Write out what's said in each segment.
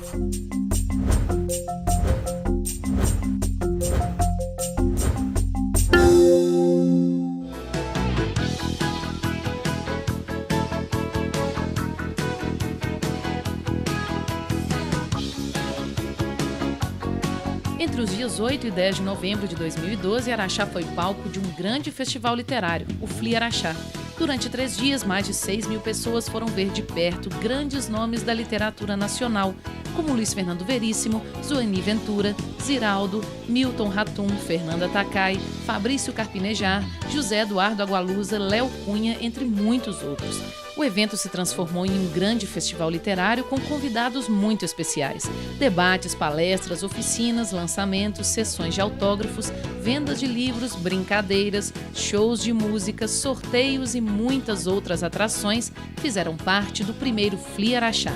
Entre os dias 8 e 10 de novembro de 2012, Araxá foi palco de um grande festival literário, o FLI Araxá. Durante 3 dias, mais de 6.000 pessoas foram ver de perto grandes nomes da literatura nacional, como Luiz Fernando Veríssimo, Zuani Ventura, Ziraldo, Milton Ratum, Fernanda Takai, Fabrício Carpinejar, José Eduardo Agualusa, Léo Cunha, entre muitos outros. O evento se transformou em um grande festival literário com convidados muito especiais. Debates, palestras, oficinas, lançamentos, sessões de autógrafos, vendas de livros, brincadeiras, shows de música, sorteios e muitas outras atrações fizeram parte do primeiro FLI Araxá.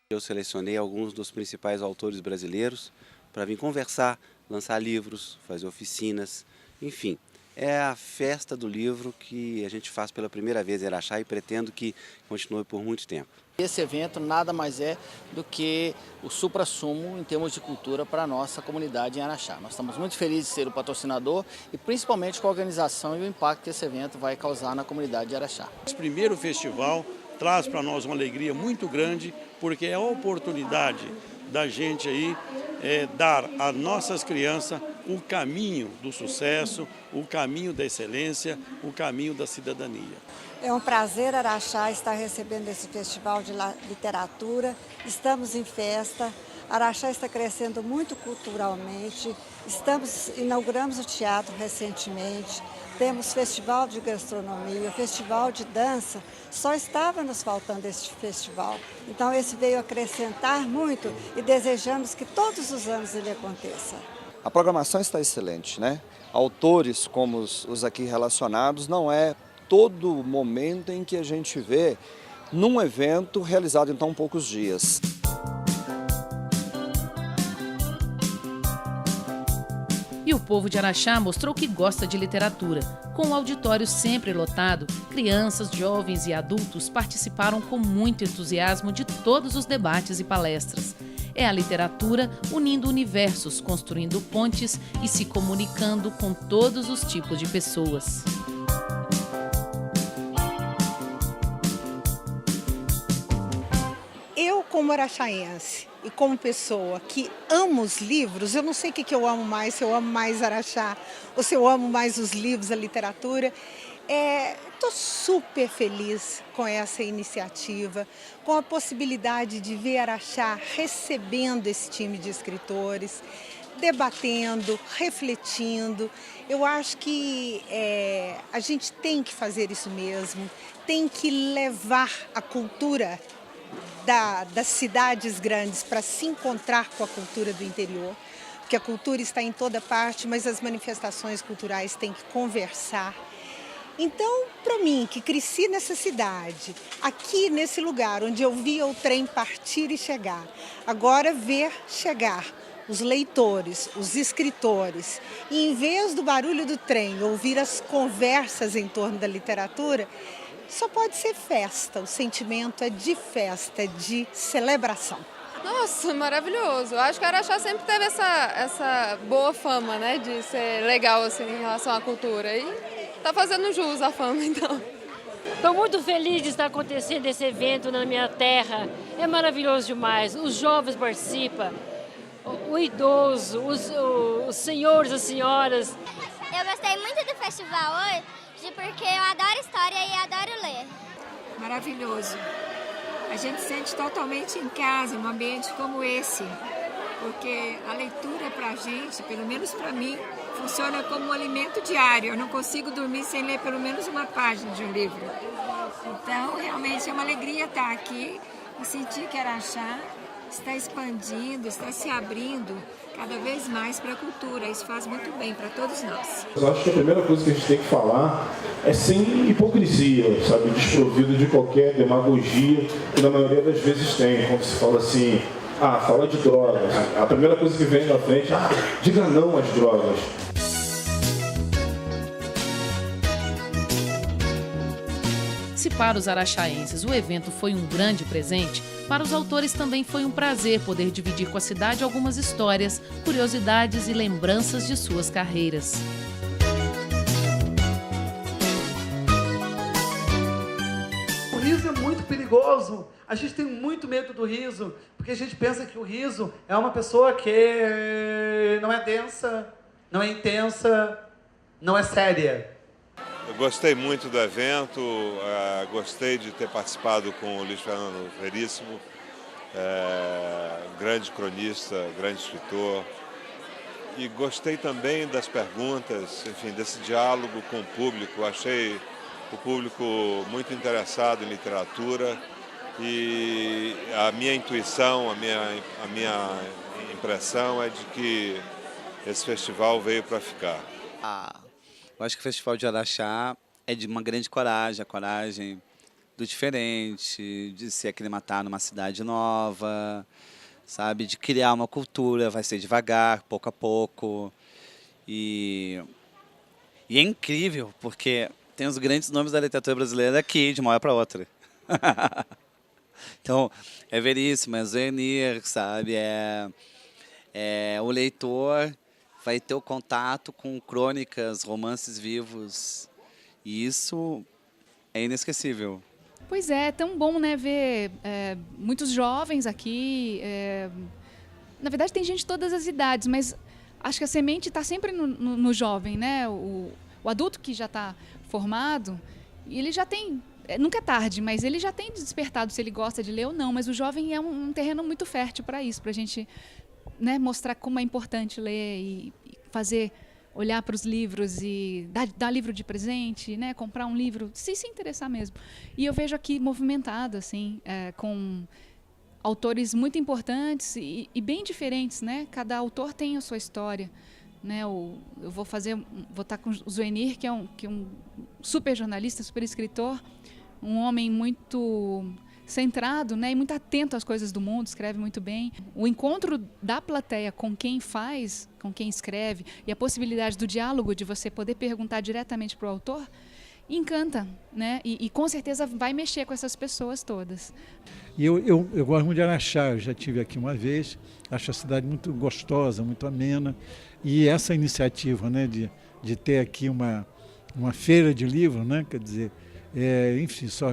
Eu selecionei alguns dos principais autores brasileiros para vir conversar, lançar livros, fazer oficinas, enfim. É a festa do livro que a gente faz pela primeira vez em Araxá e pretendo que continue por muito tempo. Esse evento nada mais é do que o suprassumo em termos de cultura para a nossa comunidade em Araxá. Nós estamos muito felizes de ser o patrocinador e principalmente com a organização e o impacto que esse evento vai causar na comunidade de Araxá. Esse primeiro festival traz para nós uma alegria muito grande, porque é a oportunidade da gente aí dar às nossas crianças o caminho do sucesso, o caminho da excelência, o caminho da cidadania. É um prazer, Araxá, estar recebendo esse festival de literatura. Estamos em festa. Araxá está crescendo muito culturalmente. Inauguramos o teatro recentemente. Temos festival de gastronomia, festival de dança. Só estava nos faltando este festival. Então esse veio acrescentar muito e desejamos que todos os anos ele aconteça. A programação está excelente, né? Autores como os aqui relacionados, não é todo momento em que a gente vê num evento realizado em tão poucos dias. E o povo de Araxá mostrou que gosta de literatura. Com o auditório sempre lotado, crianças, jovens e adultos participaram com muito entusiasmo de todos os debates e palestras. É a literatura unindo universos, construindo pontes e se comunicando com todos os tipos de pessoas. Eu, como araxaense e como pessoa que amo os livros, eu não sei o que eu amo mais, se eu amo mais Araxá ou se eu amo mais os livros, a literatura. Estou super feliz com essa iniciativa, com a possibilidade de ver Araxá recebendo esse time de escritores, debatendo, refletindo. Eu acho que a gente tem que fazer isso mesmo, tem que levar a cultura das cidades grandes para se encontrar com a cultura do interior, porque a cultura está em toda parte, mas as manifestações culturais têm que conversar. Então, para mim, que cresci nessa cidade, aqui nesse lugar onde eu via o trem partir e chegar, agora ver chegar os leitores, os escritores, e em vez do barulho do trem, ouvir as conversas em torno da literatura, só pode ser festa, o sentimento é de festa, é de celebração. Nossa, maravilhoso. Eu acho que Araxá sempre teve essa boa fama, né, de ser legal assim, em relação à cultura. E tá fazendo jus à fama, então. Estou muito feliz de estar acontecendo esse evento na minha terra. É maravilhoso demais. Os jovens participam, o idoso, os senhores, as senhoras. Eu gostei muito do festival hoje, porque eu adoro história e adoro ler. Maravilhoso. A gente se sente totalmente em casa, em um ambiente como esse, porque a leitura para a gente, pelo menos para mim, funciona como um alimento diário. Eu não consigo dormir sem ler pelo menos uma página de um livro. Então, realmente é uma alegria estar aqui e sentir que Araxá está expandindo, está se abrindo cada vez mais para a cultura. Isso faz muito bem para todos nós. Eu acho que a primeira coisa que a gente tem que falar é sem hipocrisia, sabe? Desprovido de qualquer demagogia, que na maioria das vezes tem. Quando se fala assim, fala de drogas. A primeira coisa que vem na frente, diga não às drogas. Se para os araxaenses o evento foi um grande presente, para os autores também foi um prazer poder dividir com a cidade algumas histórias, curiosidades e lembranças de suas carreiras. O riso é muito perigoso. A gente tem muito medo do riso, porque a gente pensa que o riso é uma pessoa que não é densa, não é intensa, não é séria. Eu gostei muito do evento, gostei de ter participado com o Luiz Fernando Veríssimo, grande cronista, grande escritor. E gostei também das perguntas, enfim, desse diálogo com o público. Achei o público muito interessado em literatura e a minha intuição, a minha impressão é de que esse festival veio para ficar. Eu acho que o Festival de Araxá é de uma grande coragem, a coragem do diferente, de se aclimatar numa cidade nova, sabe, de criar uma cultura, vai ser devagar, pouco a pouco. E é incrível, porque tem os grandes nomes da literatura brasileira aqui, de uma hora para outra. Então, é Veríssimo, é Zoenir, sabe, o leitor vai ter o contato com crônicas, romances vivos, e isso é inesquecível. Pois é tão bom, né, ver muitos jovens aqui. Na verdade, tem gente de todas as idades, mas acho que a semente está sempre no jovem, né? O adulto que já está formado, ele já tem... Nunca é tarde, mas ele já tem despertado se ele gosta de ler ou não, mas o jovem é um terreno muito fértil para isso, para a gente, né, mostrar como é importante ler e fazer, olhar para os livros e dar livro de presente, né, comprar um livro, se interessar mesmo. E eu vejo aqui movimentado, assim, com autores muito importantes e bem diferentes, né? Cada autor tem a sua história, né? Eu vou estar com o Zoenir, que é um super jornalista, super escritor, um homem muito centrado, né, e muito atento às coisas do mundo, escreve muito bem. O encontro da plateia com quem faz, com quem escreve, e a possibilidade do diálogo, de você poder perguntar diretamente para o autor, encanta, né? E com certeza vai mexer com essas pessoas todas. E eu gosto muito de Araxá, eu já estive aqui uma vez, acho a cidade muito gostosa, muito amena, e essa iniciativa, né, de ter aqui uma feira de livro, né, quer dizer, enfim, só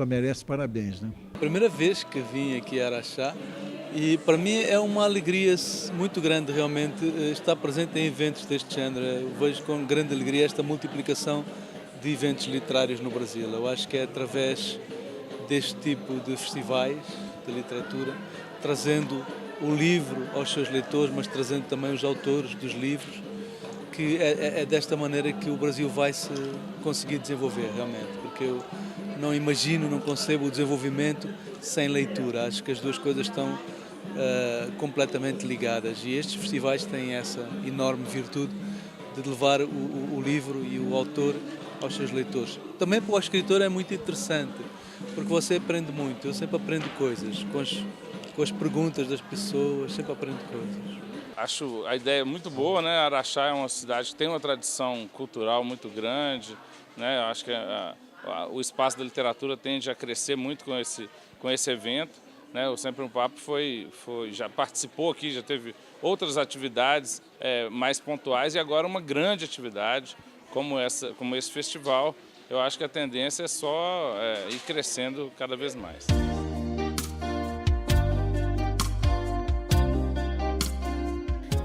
merece parabéns, né? Primeira vez que vim aqui a Araxá e para mim é uma alegria muito grande realmente estar presente em eventos deste género. Eu vejo com grande alegria esta multiplicação de eventos literários no Brasil. Eu acho que é através deste tipo de festivais de literatura, trazendo o livro aos seus leitores, mas trazendo também os autores dos livros, que é desta maneira que o Brasil vai se conseguir desenvolver realmente, porque eu não imagino, não concebo o desenvolvimento sem leitura. Acho que as duas coisas estão completamente ligadas e estes festivais têm essa enorme virtude de levar o livro e o autor aos seus leitores. Também para o escritor é muito interessante, porque você aprende muito, eu sempre aprendo coisas, com as perguntas das pessoas, sempre aprendo coisas. Acho a ideia muito boa, né? Araxá é uma cidade que tem uma tradição cultural muito grande, né? Acho que o espaço da literatura tende a crescer muito com esse evento, né? O Sempre um Papo já participou aqui, já teve outras atividades mais pontuais e agora uma grande atividade como esse festival. Eu acho que a tendência é só ir crescendo cada vez mais.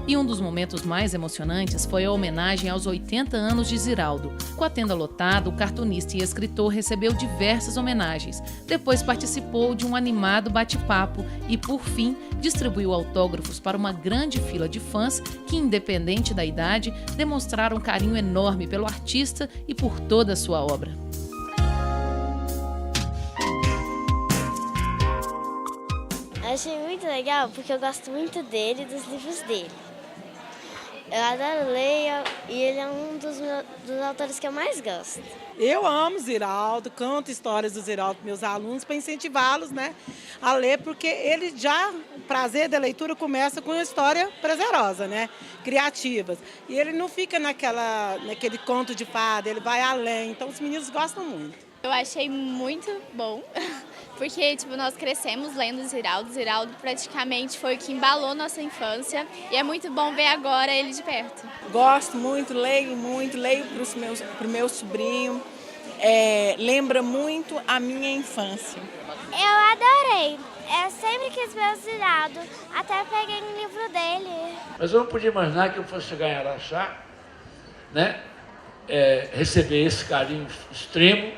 E um dos momentos mais emocionantes foi a homenagem aos 80 anos de Ziraldo. Com a tenda lotada, o cartunista e escritor recebeu diversas homenagens. Depois participou de um animado bate-papo e, por fim, distribuiu autógrafos para uma grande fila de fãs que, independente da idade, demonstraram um carinho enorme pelo artista e por toda a sua obra. Achei muito legal porque eu gosto muito dele e dos livros dele. Eu adoro ler e ele é um dos autores que eu mais gosto. Eu amo Ziraldo, canto histórias do Ziraldo para meus alunos para incentivá-los, né, a ler, porque ele o prazer da leitura começa com uma história prazerosa, né, criativas. E ele não fica naquele conto de fada, ele vai além, então os meninos gostam muito. Eu achei muito bom, porque nós crescemos lendo Ziraldo. Ziraldo praticamente foi o que embalou nossa infância e é muito bom ver agora ele de perto. Gosto muito, leio para o meu sobrinho, lembra muito a minha infância. Eu adorei, eu sempre quis ver o Ziraldo, até peguei um livro dele. Mas eu não podia imaginar que eu fosse chegar em Araxá, né? Receber esse carinho extremo.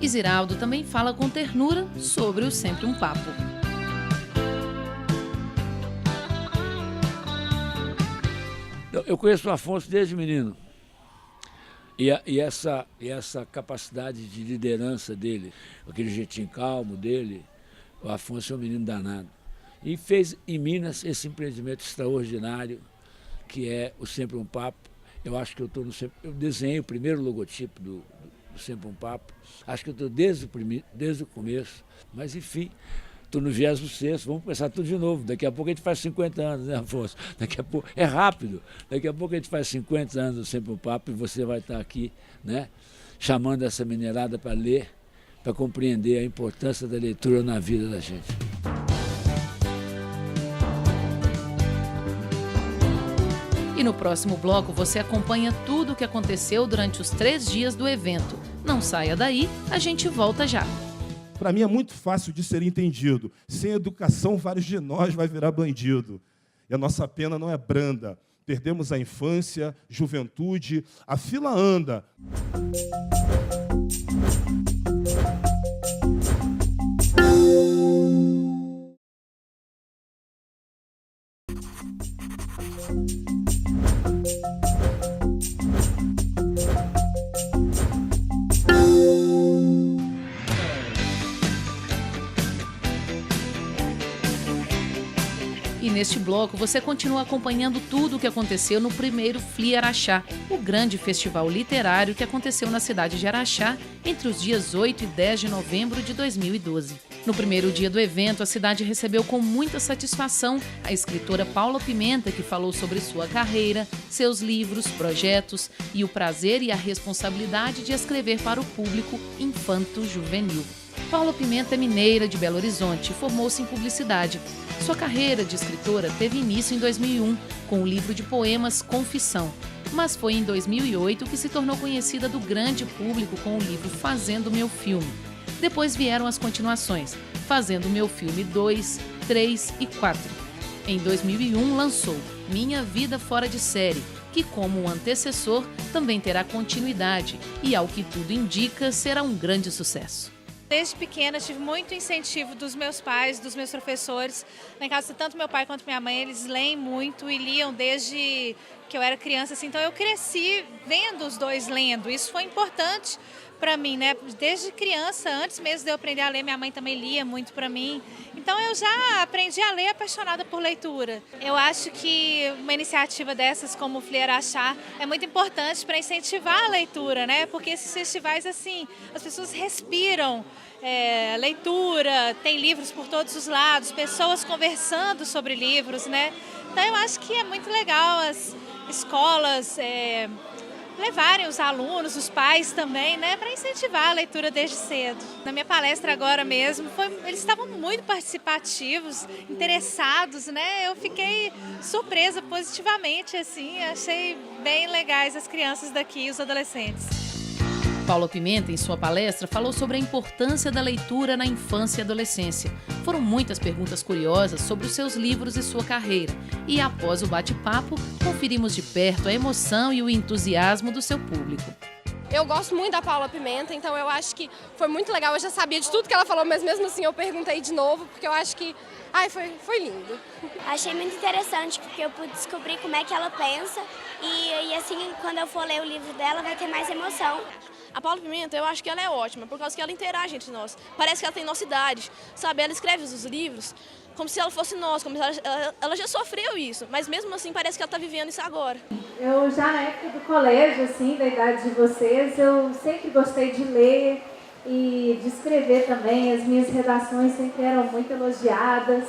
E Ziraldo também fala com ternura sobre o Sempre um Papo. Eu conheço o Afonso desde menino. E essa capacidade de liderança dele, aquele jeitinho calmo dele, o Afonso é um menino danado. E fez em Minas esse empreendimento extraordinário, que é o Sempre um Papo. Eu acho que eu desenhei o primeiro logotipo do Sempre um Papo. Acho que eu estou desde o começo, mas enfim, estou no 26º, vamos começar tudo de novo. Daqui a pouco a gente faz 50 anos, né, Afonso? Daqui a pouco, é rápido, daqui a pouco a gente faz 50 anos do Sempre um Papo e você vai estar aqui, né, chamando essa minerada para ler, para compreender a importância da leitura na vida da gente. E no próximo bloco você acompanha tudo o que aconteceu durante os 3 dias do evento. Não saia daí, a gente volta já. Para mim é muito fácil de ser entendido. Sem educação, vários de nós vai virar bandido. E a nossa pena não é branda. Perdemos a infância, juventude, a fila anda. E neste bloco você continua acompanhando tudo o que aconteceu no primeiro FLI Araxá, o grande festival literário que aconteceu na cidade de Araxá entre os dias 8 e 10 de novembro de 2012. No primeiro dia do evento, a cidade recebeu com muita satisfação a escritora Paula Pimenta, que falou sobre sua carreira, seus livros, projetos e o prazer e a responsabilidade de escrever para o público infanto-juvenil. Paula Pimenta é mineira de Belo Horizonte e formou-se em publicidade. Sua carreira de escritora teve início em 2001, com o livro de poemas Confissão, mas foi em 2008 que se tornou conhecida do grande público com o livro Fazendo Meu Filme. Depois vieram as continuações, Fazendo Meu Filme 2, 3 e 4. Em 2001 lançou Minha Vida Fora de Série, que como um antecessor também terá continuidade e, ao que tudo indica, será um grande sucesso. Desde pequena tive muito incentivo dos meus pais, dos meus professores. Lá em casa, tanto meu pai quanto minha mãe, eles leem muito e liam desde que eu era criança. Assim, então eu cresci vendo os dois lendo. Isso foi importante para mim, né? Desde criança, antes mesmo de eu aprender a ler, minha mãe também lia muito para mim. Então eu já aprendi a ler apaixonada por leitura. Eu acho que uma iniciativa dessas como o FLI Araxá é muito importante para incentivar a leitura, né? Porque esses festivais, assim, as pessoas respiram leitura, tem livros por todos os lados, pessoas conversando sobre livros, né? Então eu acho que é muito legal as escolas levarem os alunos, os pais também, né, para incentivar a leitura desde cedo. Na minha palestra agora mesmo, eles estavam muito participativos, interessados, né? Eu fiquei surpresa positivamente, assim, achei bem legais as crianças daqui, os adolescentes. Paula Pimenta, em sua palestra, falou sobre a importância da leitura na infância e adolescência. Foram muitas perguntas curiosas sobre os seus livros e sua carreira. E após o bate-papo, conferimos de perto a emoção e o entusiasmo do seu público. Eu gosto muito da Paula Pimenta, então eu acho que foi muito legal. Eu já sabia de tudo que ela falou, mas mesmo assim eu perguntei de novo, porque eu acho que foi lindo. Achei muito interessante, porque eu pude descobrir como é que ela pensa e assim, quando eu for ler o livro dela, vai ter mais emoção. A Paula Pimenta, eu acho que ela é ótima, por causa que ela interage entre nós. Parece que ela tem nossa idade, sabe? Ela escreve os livros como se ela fosse nós, como se ela já sofreu isso, mas mesmo assim parece que ela está vivendo isso agora. Eu já na época do colégio, assim, da idade de vocês, eu sempre gostei de ler e de escrever também. As minhas redações sempre eram muito elogiadas.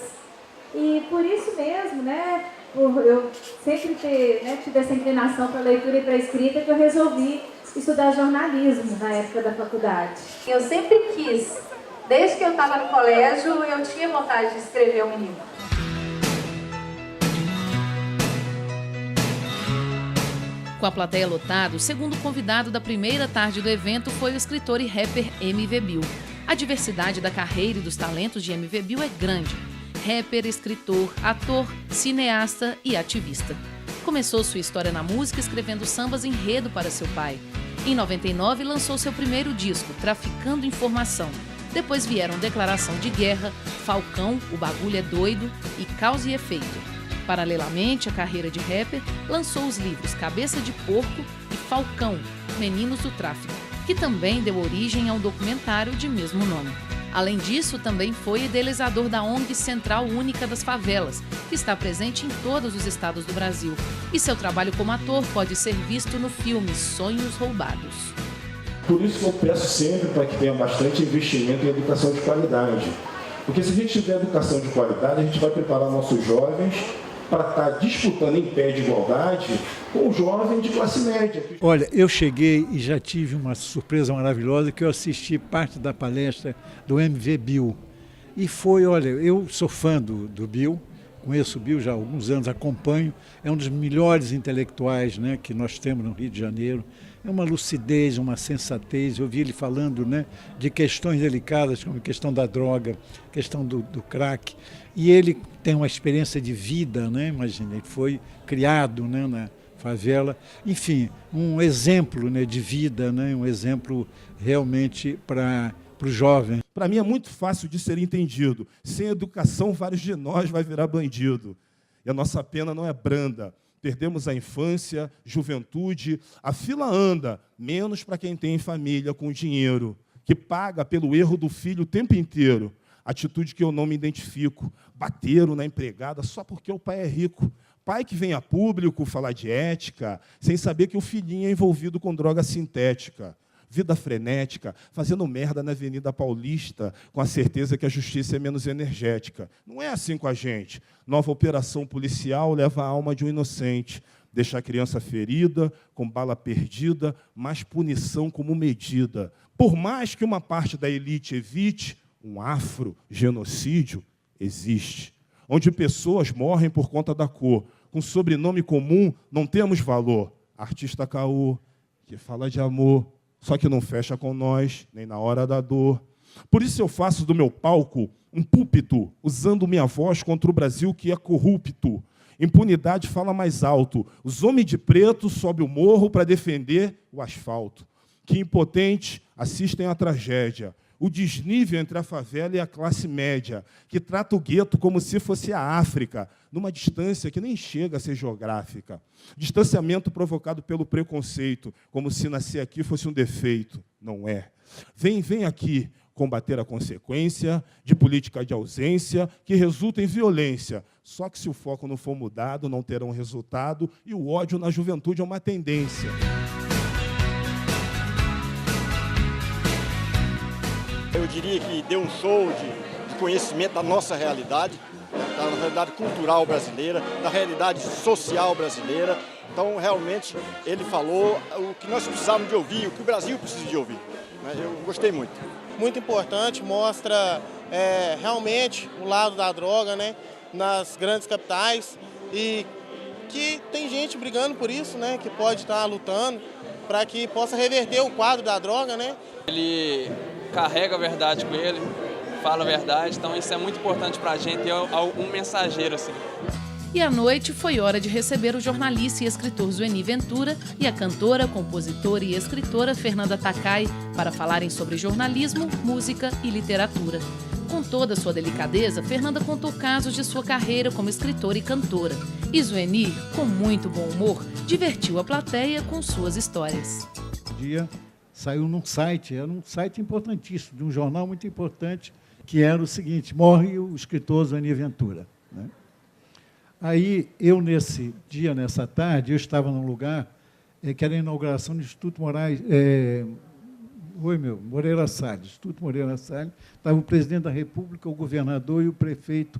E por isso mesmo, né, por eu sempre ter tido essa inclinação para a leitura e para a escrita, que eu resolvi estudar jornalismo na época da faculdade. Eu sempre quis, desde que eu estava no colégio, eu tinha vontade de escrever um livro. Com a plateia lotada, o segundo convidado da primeira tarde do evento foi o escritor e rapper MV Bill. A diversidade da carreira e dos talentos de MV Bill é grande. Rapper, escritor, ator, cineasta e ativista. Começou sua história na música escrevendo sambas enredo para seu pai. Em 99, lançou seu primeiro disco, Traficando Informação. Depois vieram Declaração de Guerra, Falcão, O Bagulho é Doido e Causa e Efeito. Paralelamente à carreira de rapper, lançou os livros Cabeça de Porco e Falcão, Meninos do Tráfico, que também deu origem ao documentário de mesmo nome. Além disso, também foi idealizador da ONG Central Única das Favelas, que está presente em todos os estados do Brasil. E seu trabalho como ator pode ser visto no filme Sonhos Roubados. Por isso que eu peço sempre para que tenha bastante investimento em educação de qualidade. Porque se a gente tiver educação de qualidade, a gente vai preparar nossos jovens para estar disputando em pé de igualdade com o jovem de classe média. Olha, eu cheguei e já tive uma surpresa maravilhosa, que eu assisti parte da palestra do MV Bill. E foi, olha, eu sou fã do Bill, conheço o Bill já há alguns anos, acompanho, é um dos melhores intelectuais, né, que nós temos no Rio de Janeiro. É uma lucidez, uma sensatez. Eu vi ele falando, né, de questões delicadas, como a questão da droga, questão do crack. E ele tem uma experiência de vida, né? Imagina, ele foi criado, né, na favela. Enfim, um exemplo, né, de vida, né, um exemplo realmente para o jovem. Para mim é muito fácil de ser entendido. Sem educação, vários de nós vai virar bandido. E a nossa pena não é branda. Perdemos a infância, juventude, a fila anda, menos para quem tem família com dinheiro, que paga pelo erro do filho o tempo inteiro. Atitude que eu não me identifico. Bateram na empregada só porque o pai é rico. Pai que vem a público falar de ética, sem saber que o filhinho é envolvido com droga sintética. Vida frenética, fazendo merda na Avenida Paulista, com a certeza que a justiça é menos energética. Não é assim com a gente. Nova operação policial leva a alma de um inocente. Deixa a criança ferida, com bala perdida, mais punição como medida. Por mais que uma parte da elite evite, um afro-genocídio existe. Onde pessoas morrem por conta da cor. Com sobrenome comum, não temos valor. Artista caô, que fala de amor, só que não fecha com nós, nem na hora da dor. Por isso eu faço do meu palco um púlpito, usando minha voz contra o Brasil que é corrupto. Impunidade fala mais alto. Os homens de preto sobem o morro para defender o asfalto. Que impotentes assistem à tragédia. O desnível entre a favela e a classe média, que trata o gueto como se fosse a África, numa distância que nem chega a ser geográfica. Distanciamento provocado pelo preconceito, como se nascer aqui fosse um defeito. Não é. Vem aqui combater a consequência de política de ausência que resulta em violência. Só que se o foco não for mudado, não terá um resultado, e o ódio na juventude é uma tendência. Eu diria que deu um show de conhecimento da nossa realidade, da realidade cultural brasileira, da realidade social brasileira. Então, realmente, ele falou o que nós precisávamos de ouvir, o que o Brasil precisa de ouvir. Eu gostei muito. Muito importante, mostra realmente o lado da droga, né, nas grandes capitais, e que tem gente brigando por isso, né, que pode estar lutando para que possa reverter o quadro da droga, né. Ele carrega a verdade com ele, fala a verdade, então isso é muito importante para a gente ter um mensageiro assim. E à noite foi hora de receber o jornalista e escritor Zueni Ventura e a cantora, compositora e escritora Fernanda Takai para falarem sobre jornalismo, música e literatura. Com toda a sua delicadeza, Fernanda contou casos de sua carreira como escritora e cantora. E Zueni, com muito bom humor, divertiu a plateia com suas histórias. Um dia saiu num site, era um site importantíssimo, de um jornal muito importante, que era o seguinte: morre o escritor Zueni Ventura, né? Aí, eu, nesse dia, nessa tarde, eu estava num lugar que era a inauguração do Instituto Moreira Salles. Instituto Moreira Salles. Estava o presidente da República, o governador e o prefeito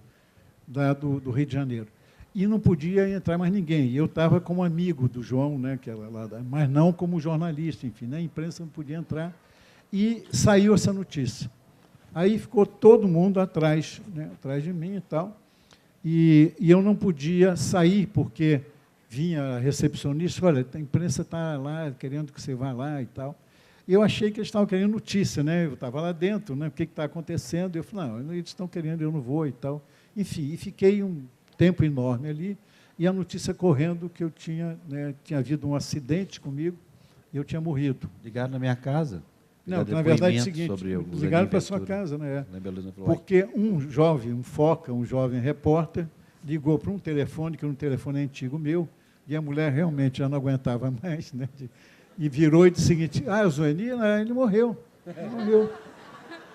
do Rio de Janeiro. e não podia entrar mais ninguém. Eu estava como amigo do João, né, que era lá, mas não como jornalista, enfim, na imprensa não podia entrar. E saiu essa notícia. Aí ficou todo mundo atrás, né, atrás de mim e tal. E eu não podia sair, porque vinha a recepcionista, olha, a imprensa está lá querendo que você vá lá e tal. E eu achei que eles estavam querendo notícia, né? Eu estava lá dentro, né? O que está acontecendo? Eu falei, não, eles estão querendo, eu não vou e tal. Enfim, e fiquei um tempo enorme ali, e a notícia correndo que eu tinha, né, tinha havido um acidente comigo e eu tinha morrido. Ligaram na minha casa? Não, na verdade é o seguinte, ligaram para a sua casa, né? Porque um jovem, um foca, um jovem repórter, ligou para um telefone, que era um telefone antigo meu, e a mulher realmente já não aguentava mais, né? E virou e disse o seguinte, o Zueni, ele morreu. Ele morreu.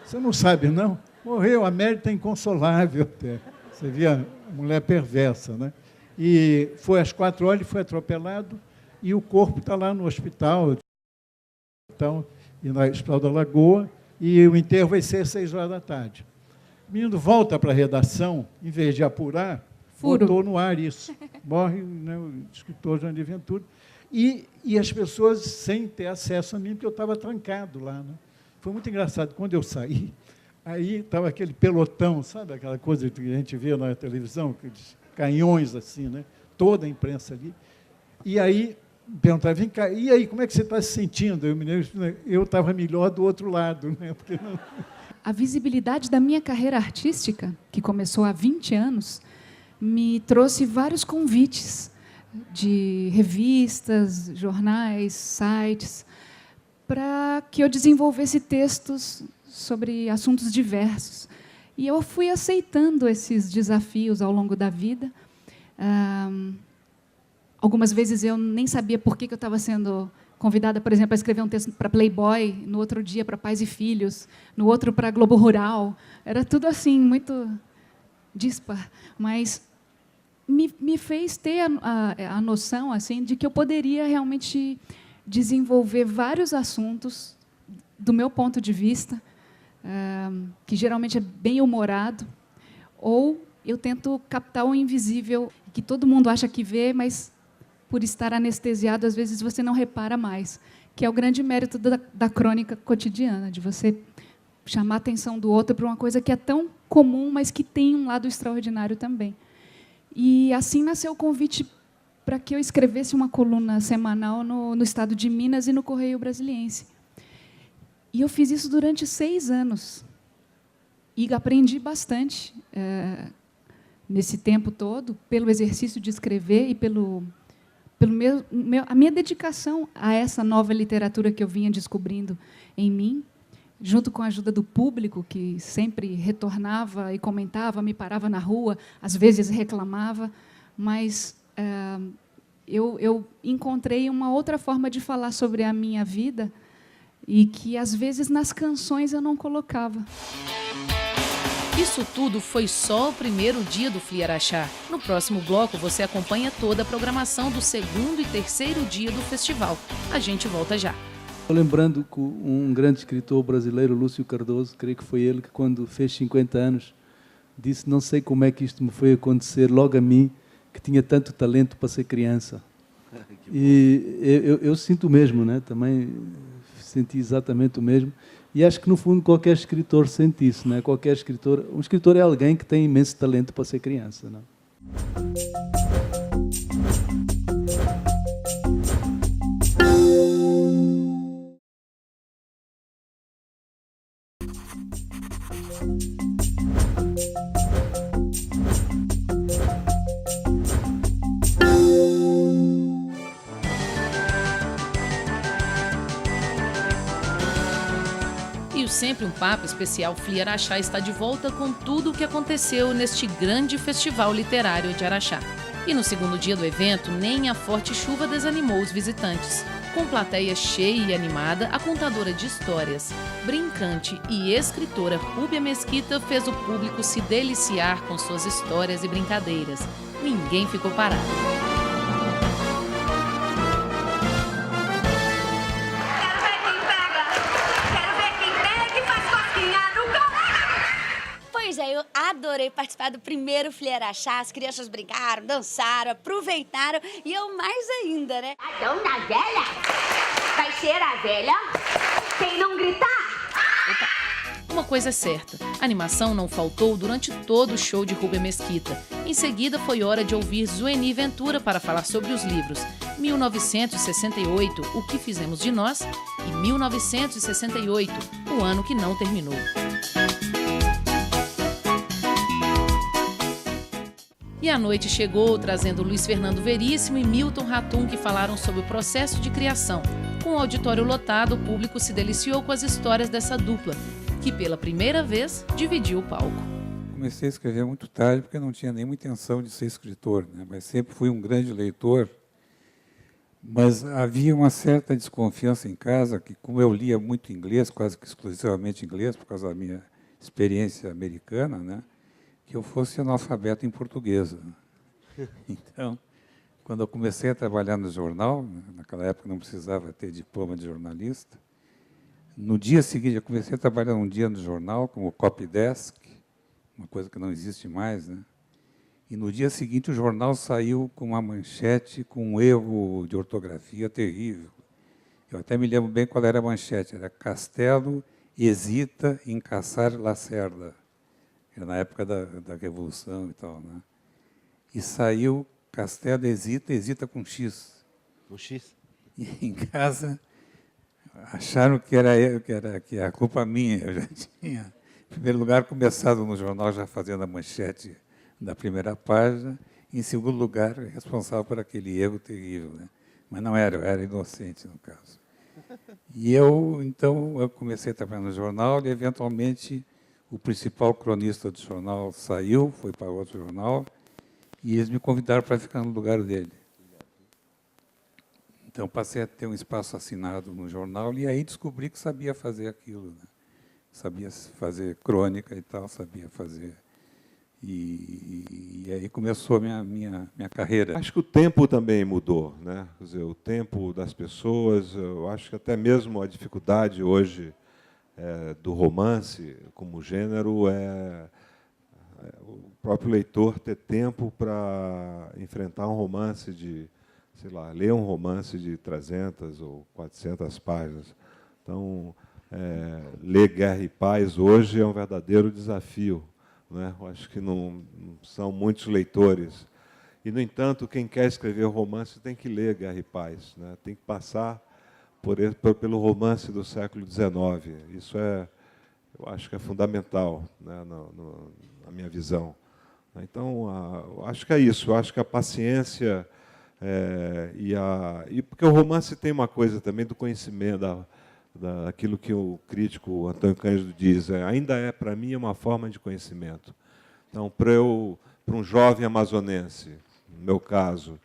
Você não sabe, não? Morreu, a mérita é inconsolável até. Você via a mulher perversa, né? E foi às 4 horas, ele foi atropelado, e o corpo está lá no hospital, então, e no Hospital da Lagoa, e o enterro vai ser às 6 horas da tarde. O menino volta para a redação, em vez de apurar, botou no ar isso. Morre, né, o escritor Jandir Ventura. E as pessoas sem ter acesso a mim, porque eu estava trancado lá. Né? Foi muito engraçado. Quando eu saí, aí estava aquele pelotão, sabe aquela coisa que a gente vê na televisão, aqueles canhões assim, né? Toda a imprensa ali. E aí perguntava, vem cá, e aí, como é que você está se sentindo? Eu estava melhor do outro lado. Né? Porque não... A visibilidade da minha carreira artística, que começou há 20 anos, me trouxe vários convites de revistas, jornais, sites, para que eu desenvolvesse textos sobre assuntos diversos. E eu fui aceitando esses desafios ao longo da vida. Algumas vezes eu nem sabia por que eu estava sendo convidada, por exemplo, a escrever um texto para Playboy, no outro dia para Pais e Filhos, no outro para Globo Rural. Era tudo assim, muito dispar. Mas me fez ter a noção assim, de que eu poderia realmente desenvolver vários assuntos, do meu ponto de vista, que geralmente é bem humorado, ou eu tento captar o invisível, que todo mundo acha que vê, mas, por estar anestesiado, às vezes você não repara mais, que é o grande mérito da crônica cotidiana, de você chamar a atenção do outro para uma coisa que é tão comum, mas que tem um lado extraordinário também. E assim nasceu o convite para que eu escrevesse uma coluna semanal no Estado de Minas e no Correio Brasiliense. E eu fiz isso durante 6 anos. E aprendi bastante nesse tempo todo, pelo exercício de escrever e a minha dedicação a essa nova literatura que eu vinha descobrindo em mim, junto com a ajuda do público, que sempre retornava e comentava, me parava na rua, às vezes reclamava, mas eu encontrei uma outra forma de falar sobre a minha vida e que, às vezes, nas canções eu não colocava. Isso tudo foi só o primeiro dia do Fli Araxá. No próximo bloco, você acompanha toda a programação do 2º e 3º dia do festival. A gente volta já. Lembrando que um grande escritor brasileiro, Lúcio Cardoso, creio que foi ele que, quando fez 50 anos, disse: não sei como é que isto me foi acontecer logo a mim, que tinha tanto talento para ser criança. E eu sinto o mesmo, né? Também senti exatamente o mesmo. E acho que, no fundo, qualquer escritor sente isso, né? Qualquer escritor, um escritor é alguém que tem imenso talento para ser criança, né? Sempre um papo especial, Fli Araxá está de volta com tudo o que aconteceu neste grande festival literário de Araxá. E no 2º dia do evento, nem a forte chuva desanimou os visitantes. Com plateia cheia e animada, a contadora de histórias, brincante e escritora Rúbia Mesquita fez o público se deliciar com suas histórias e brincadeiras. Ninguém ficou parado. Pois é, eu adorei participar do primeiro Flieraxá. As crianças brincaram, dançaram, aproveitaram e eu mais ainda, né? A dona velha vai ser a velha quem não gritar. Uma coisa é certa, a animação não faltou durante todo o show de Rubem Mesquita. Em seguida, foi hora de ouvir Zueni Ventura para falar sobre os livros 1968, O que Fizemos de Nós, e 1968, O Ano que Não Terminou. E a noite chegou trazendo Luiz Fernando Veríssimo e Milton Ratum, que falaram sobre o processo de criação. Com o auditório lotado, o público se deliciou com as histórias dessa dupla, que pela primeira vez dividiu o palco. Comecei a escrever muito tarde, porque não tinha nenhuma intenção de ser escritor, né? Mas sempre fui um grande leitor. Mas havia uma certa desconfiança em casa, que como eu lia muito inglês, quase que exclusivamente inglês, por causa da minha experiência americana, né, que eu fosse analfabeto em português. Então, quando eu comecei a trabalhar no jornal, naquela época não precisava ter diploma de jornalista, no dia seguinte, eu comecei a trabalhar um dia no jornal, como copy desk, uma coisa que não existe mais, né? E no dia seguinte o jornal saiu com uma manchete com um erro de ortografia terrível. Eu até me lembro bem qual era a manchete, era Castelo hesita em caçar Lacerda. Era na época da Revolução e tal, né? E saiu Castelo hesita com X. Com X? E em casa acharam que era eu, que a culpa minha. Eu já tinha, em primeiro lugar, começado no jornal já fazendo a manchete da primeira página, e, em segundo lugar, responsável por aquele erro terrível, né? Mas não era, eu era inocente, no caso. E então, eu comecei a trabalhar no jornal, e, eventualmente, o principal cronista do jornal saiu, foi para outro jornal, e eles me convidaram para ficar no lugar dele. Então, passei a ter um espaço assinado no jornal, e aí descobri que sabia fazer aquilo, né? Sabia fazer crônica e tal, sabia fazer. E aí começou a minha carreira. Acho que o tempo também mudou, né? Quer dizer, o tempo das pessoas, eu acho que até mesmo a dificuldade hoje do romance como gênero é o próprio leitor ter tempo para enfrentar um romance de, sei lá, ler um romance de 300 ou 400 páginas. Então, ler Guerra e Paz hoje é um verdadeiro desafio, né? Eu acho que não são muitos leitores. E, no entanto, quem quer escrever romance tem que ler Guerra e Paz, né? Tem que passar pelo romance do século XIX. Isso eu acho que é fundamental, né, na minha visão. Então, eu acho que é isso. Eu acho que a paciência e porque o romance tem uma coisa também do conhecimento, daquilo que o crítico Antônio Cândido diz, ainda para mim, uma forma de conhecimento. Então, para um jovem amazonense, no meu caso,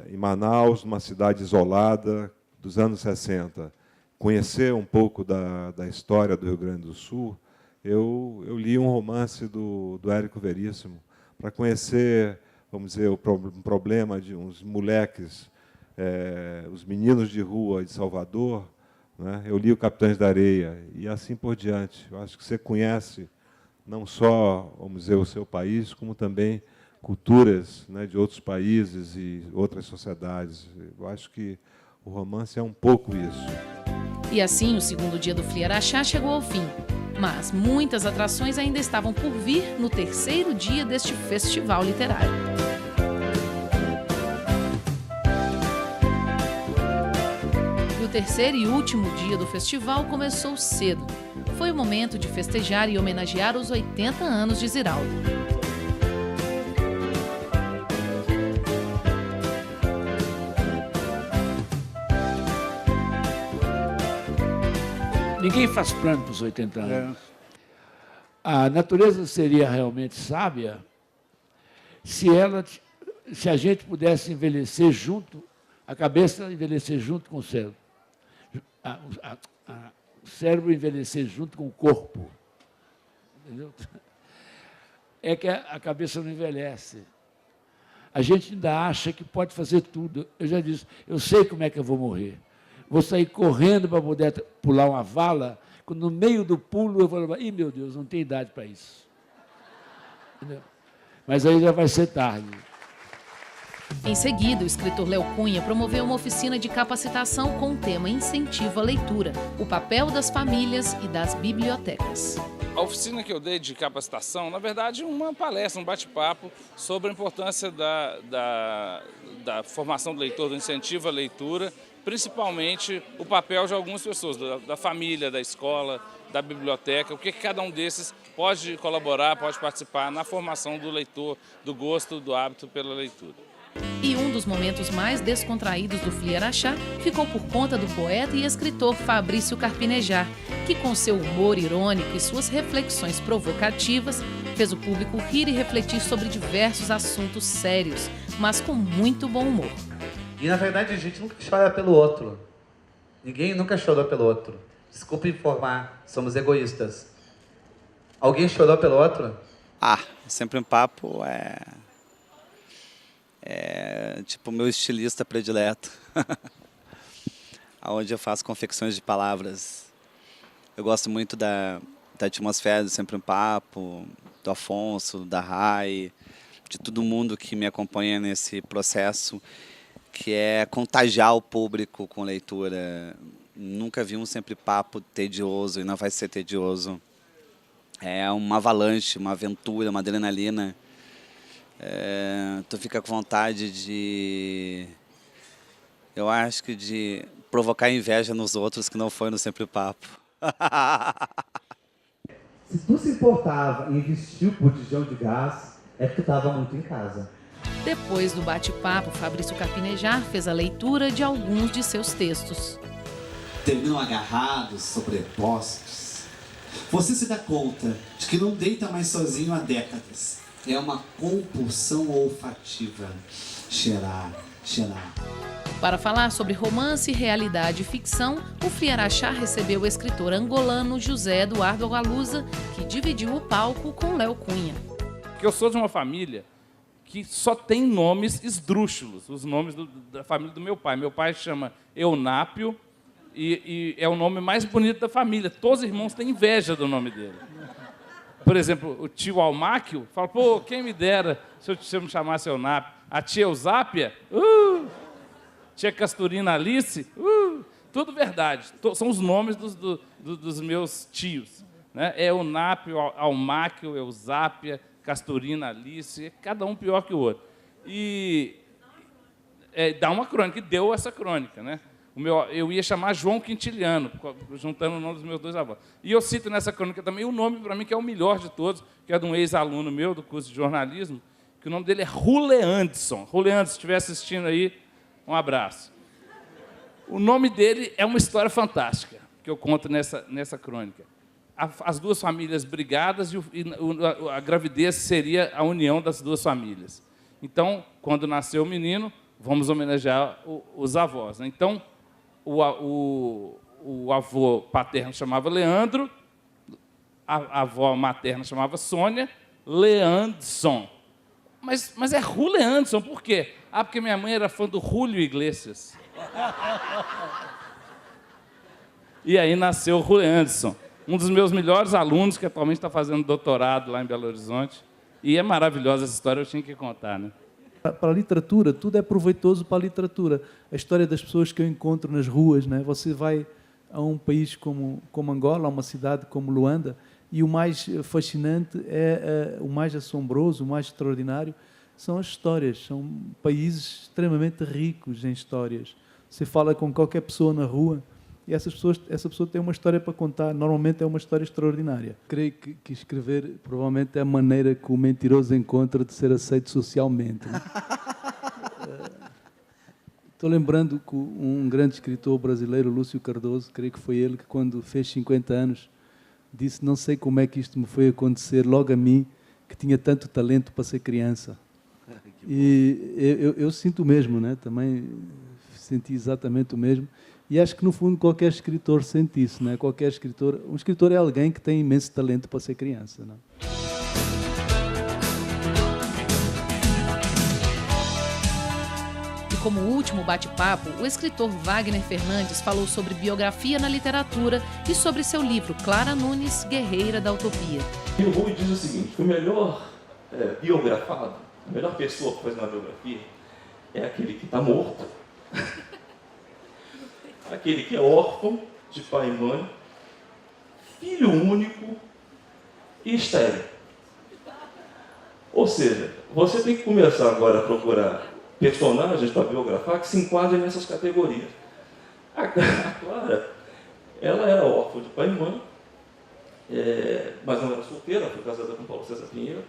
em Manaus, numa cidade isolada dos anos 60, conhecer um pouco da história do Rio Grande do Sul, eu li um romance do Érico Veríssimo para conhecer, vamos dizer, um problema de uns moleques, os meninos de rua de Salvador, né? Eu li o Capitães da Areia e assim por diante. Eu acho que você conhece não só, vamos dizer, o seu país, como também culturas, né, de outros países e outras sociedades. Eu acho que o romance é um pouco isso. E assim, o segundo dia do Flieraxá chegou ao fim. Mas muitas atrações ainda estavam por vir no terceiro dia deste festival literário. O terceiro e último dia do festival começou cedo. Foi o momento de festejar e homenagear os 80 anos de Ziraldo. Ninguém faz plano para os 80 anos. A natureza seria realmente sábia se a gente pudesse envelhecer junto, a cabeça envelhecer junto com o cérebro. O cérebro envelhecer junto com o corpo. Entendeu? É que a cabeça não envelhece. A gente ainda acha que pode fazer tudo. Eu já disse, eu sei como é que eu vou morrer. Vou sair correndo para poder pular uma vala, quando no meio do pulo eu vou falar, ih, meu Deus, não tem idade para isso. Entendeu? Mas aí já vai ser tarde. Em seguida, o escritor Léo Cunha promoveu uma oficina de capacitação com o tema Incentivo à Leitura, o papel das famílias e das bibliotecas. A oficina que eu dei de capacitação, na verdade, uma palestra, um bate-papo sobre a importância da formação do leitor, do incentivo à leitura, principalmente o papel de algumas pessoas, da família, da escola, da biblioteca, o que cada um desses pode colaborar, pode participar na formação do leitor, do gosto, do hábito pela leitura. E um dos momentos mais descontraídos do Fli Araxá ficou por conta do poeta e escritor Fabrício Carpinejar, que com seu humor irônico e suas reflexões provocativas fez o público rir e refletir sobre diversos assuntos sérios, mas com muito bom humor. E na verdade a gente nunca chora pelo outro. Ninguém nunca chorou pelo outro. Desculpa informar, somos egoístas. Alguém chorou pelo outro? Sempre um papo é tipo o meu estilista predileto, onde eu faço confecções de palavras. Eu gosto muito da atmosfera do Sempre um Papo, do Afonso, da Rai, de todo mundo que me acompanha nesse processo, que é contagiar o público com leitura. Nunca vi um Sempre Papo tedioso e não vai ser tedioso. É uma avalanche, uma aventura, uma adrenalina. Tu fica com vontade eu acho que de provocar inveja nos outros que não foi no Sempre Papo. Se tu se importava em vestir o botijão de gás, é porque tu estava muito em casa. Depois do bate-papo, Fabrício Carpinejar fez a leitura de alguns de seus textos. Terminam agarrados, sobrepostos. Você se dá conta de que não deita mais sozinho há décadas. É uma compulsão olfativa. Cheirar, cheirar. Para falar sobre romance, realidade e ficção, o Fli Araxá recebeu o escritor angolano José Eduardo Agalusa, que dividiu o palco com Léo Cunha. Eu sou de uma família que só tem nomes esdrúxulos, os nomes da família do meu pai. Meu pai chama Eunápio e é o nome mais bonito da família. Todos os irmãos têm inveja do nome dele. Por exemplo, o tio Almáquio fala, pô, quem me dera se eu me chamasse Eunápio. A tia Eusápia, tia Casturina Alice, tudo verdade. São os nomes dos meus tios. Né? É Eunápio, Almáquio, Eusápia, Casturina Alice, cada um pior que o outro. E dá uma crônica, e deu essa crônica, né? Eu ia chamar João Quintiliano, juntando o nome dos meus dois avós. E eu cito nessa crônica também o nome, para mim, que é o melhor de todos, que é de um ex-aluno meu do curso de jornalismo, que o nome dele é Ruleandson. Ruleandson, se estiver assistindo aí, um abraço. O nome dele é uma história fantástica, que eu conto nessa crônica. As duas famílias brigadas e a gravidez seria a união das duas famílias. Então, quando nasceu o menino, vamos homenagear os avós. Né? Então, o avô paterno chamava Leandro, a avó materna chamava Sônia, Leandson. Mas é Ruleandson, por quê? Porque minha mãe era fã do Julio Iglesias. E aí nasceu o Ruleandson, um dos meus melhores alunos, que atualmente está fazendo doutorado lá em Belo Horizonte. E é maravilhosa essa história, eu tinha que contar, né? Para a literatura, tudo é proveitoso para a literatura. A história das pessoas que eu encontro nas ruas, né? Você vai a um país como Angola, a uma cidade como Luanda, e o mais fascinante, o mais assombroso, o mais extraordinário, são as histórias. São países extremamente ricos em histórias. Você fala com qualquer pessoa na rua, e essa pessoa tem uma história para contar. Normalmente é uma história extraordinária. Creio que escrever provavelmente é a maneira que o mentiroso encontra de ser aceito socialmente. Né? Estou lembrando que um grande escritor brasileiro, Lúcio Cardoso, creio que foi ele que, quando fez 50 anos, disse: não sei como é que isto me foi acontecer logo a mim, que tinha tanto talento para ser criança. E eu sinto o mesmo, né? Também senti exatamente o mesmo. E acho que, no fundo, qualquer escritor sente isso, né? Um escritor é alguém que tem imenso talento para ser criança, né? E como último bate-papo, o escritor Wagner Fernandes falou sobre biografia na literatura e sobre seu livro Clara Nunes, Guerreira da Utopia. E o Rui diz o seguinte: o melhor biografado, a melhor pessoa para fazer uma biografia é aquele que está morto, aquele que é órfão de pai e mãe, filho único e estéril. Ou seja, você tem que começar agora a procurar personagens para biografar que se enquadrem nessas categorias. A Clara, ela era órfã de pai e mãe, mas não era solteira, foi casada com Paulo César Pinheiro.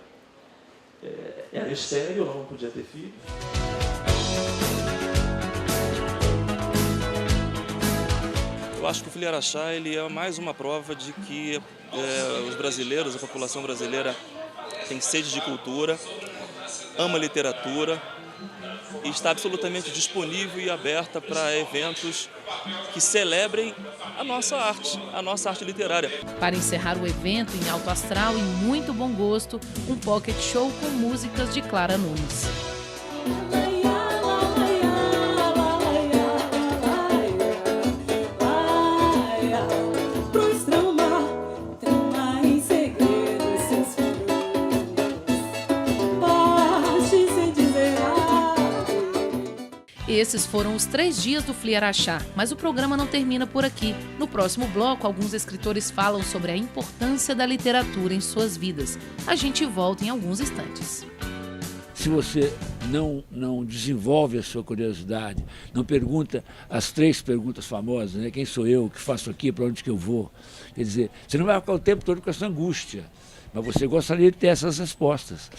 Era estéril, não podia ter filhos. Eu acho que o Flia Araxá ele é mais uma prova de que os brasileiros, a população brasileira, tem sede de cultura, ama literatura e está absolutamente disponível e aberta para eventos que celebrem a nossa arte literária. Para encerrar o evento em alto astral e muito bom gosto, um pocket show com músicas de Clara Nunes. Esses foram os 3 dias do Flia Araxá, mas o programa não termina por aqui. No próximo bloco, alguns escritores falam sobre a importância da literatura em suas vidas. A gente volta em alguns instantes. Se você não desenvolve a sua curiosidade, não pergunta as 3 perguntas famosas, né? Quem sou eu, o que faço aqui, para onde que eu vou? Quer dizer, você não vai ficar o tempo todo com essa angústia, mas você gostaria de ter essas respostas.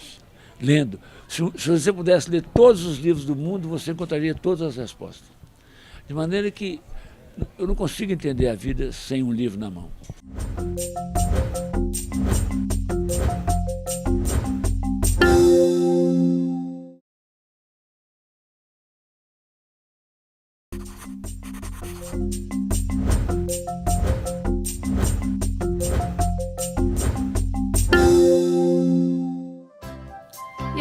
Lendo. Se você pudesse ler todos os livros do mundo, você encontraria todas as respostas. De maneira que eu não consigo entender a vida sem um livro na mão.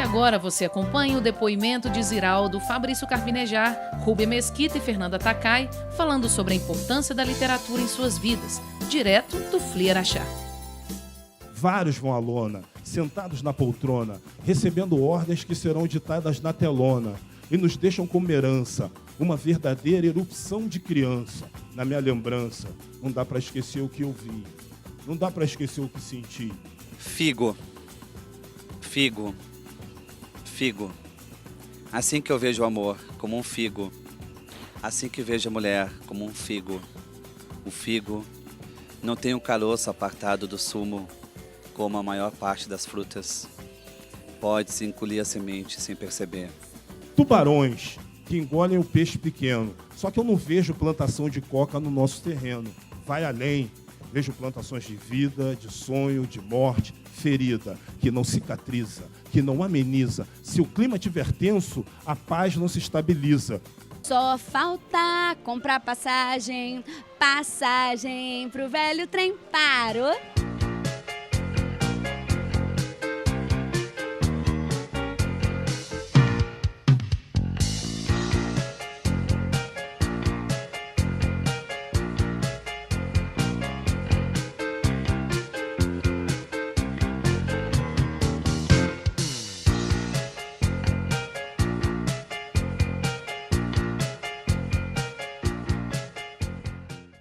Agora você acompanha o depoimento de Ziraldo, Fabrício Carpinejar, Rúbia Mesquita e Fernanda Takai, falando sobre a importância da literatura em suas vidas, direto do Flia Araxá. Vários vão à lona, sentados na poltrona, recebendo ordens que serão ditadas na telona e nos deixam como herança, uma verdadeira erupção de criança. Na minha lembrança, não dá para esquecer o que eu vi, não dá para esquecer o que senti. Figo. Assim que eu vejo o amor, como um figo. Assim que vejo a mulher, como um figo. O figo não tem o caroço apartado do sumo, como a maior parte das frutas. Pode-se engolir a semente sem perceber. Tubarões que engolem o peixe pequeno. Só que eu não vejo plantação de coca no nosso terreno. Vai além. Vejo plantações de vida, de sonho, de morte, ferida, que não cicatriza, que não ameniza. Se o clima estiver tenso, a paz não se estabiliza. Só falta comprar passagem pro velho trem. Parou?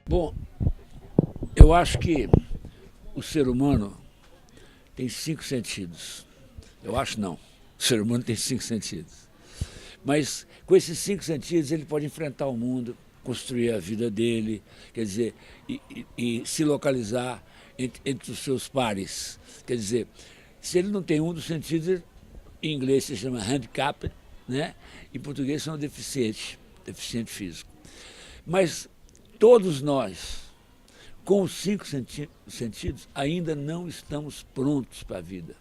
Bom, eu acho que o ser humano tem 5 sentidos. Eu acho não. O ser humano tem 5 sentidos. Mas com esses 5 sentidos ele pode enfrentar o mundo, construir a vida dele, quer dizer, e se localizar entre os seus pares. Quer dizer, se ele não tem um dos sentidos, em inglês se chama handicap, né? Em português são deficiente físico. Mas todos nós, com os 5 sentidos, ainda não estamos prontos para a vida.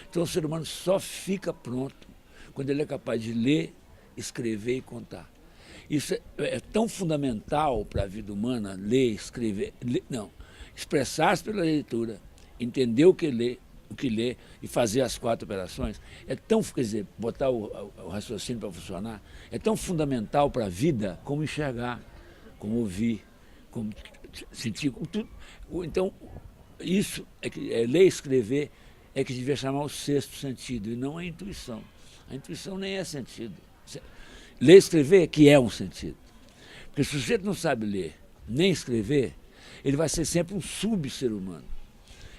Então o ser humano só fica pronto quando ele é capaz de ler, escrever e contar. Isso é tão fundamental para a vida humana, ler, escrever, expressar-se pela leitura, entender o que lê e fazer as 4 operações, é tão, quer dizer, botar o raciocínio para funcionar, é tão fundamental para a vida como enxergar, como ouvir, como sentir, como tudo. Então, isso é ler, escrever é que devia chamar o sexto sentido, e não a intuição. A intuição nem é sentido. Ler e escrever é que é um sentido. Porque se o sujeito não sabe ler nem escrever, ele vai ser sempre um sub-ser humano.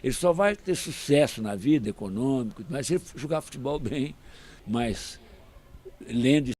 Ele só vai ter sucesso na vida, econômico, mas se ele jogar futebol bem, mas lendo